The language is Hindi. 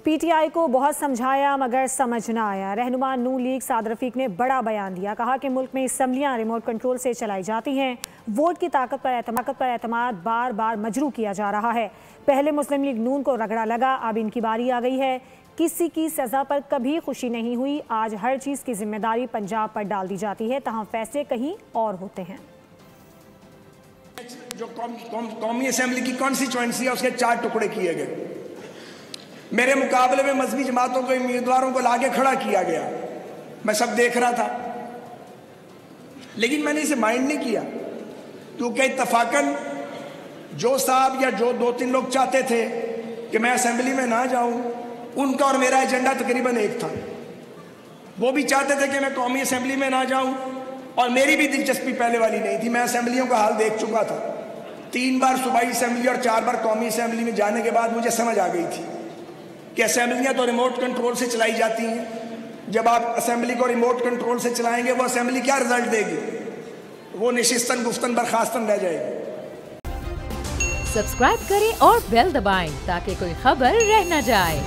पीटीआई को बहुत समझाया मगर समझ ना आया। रहनुमा नून लीग साद रफीक ने बड़ा बयान दिया। कहा कि मुल्क में असम्बलियां रिमोट कंट्रोल से चलाई जाती हैं। वोट की ताकत पर एतमाद बार बार मजरू किया जा रहा है। पहले मुस्लिम लीग नून को रगड़ा लगा, अब इनकी बारी आ गई है। किसी की सजा पर कभी खुशी नहीं हुई। आज हर चीज़ की जिम्मेदारी पंजाब पर डाल दी जाती है, तहाँ फैसले कहीं और होते हैं। जो कौमी असेंबली की कॉन्स्टिट्यूएंसी है उसके 4 टुकड़े किए गए। मेरे मुकाबले में मजहबी जमातों के उम्मीदवारों को लाके खड़ा किया गया। मैं सब देख रहा था, लेकिन मैंने इसे माइंड नहीं किया, क्योंकि इत्तफाकन जो साहब या जो 2-3 लोग चाहते थे कि मैं असेंबली में ना जाऊं, उनका और मेरा एजेंडा तकरीबन एक था। वो भी चाहते थे कि मैं कौमी असेंबली में ना जाऊं, और मेरी भी दिलचस्पी पहले वाली नहीं थी। मैं असेंबलियों का हाल देख चुका था। 3 बार सूबाई असेंबली और 4 बार कौमी असेंबली में जाने के बाद मुझे समझ आ गई थी कि असेंबलियां तो रिमोट कंट्रोल से चलाई जाती हैं। जब आप असेंबली को रिमोट कंट्रोल से चलाएंगे, वो असेंबली क्या रिजल्ट देगी? वो निशिस्तन गुफ्तन बर्खास्तन रह जाएगी। सब्सक्राइब करें और बेल दबाएं ताकि कोई खबर रह न जाए।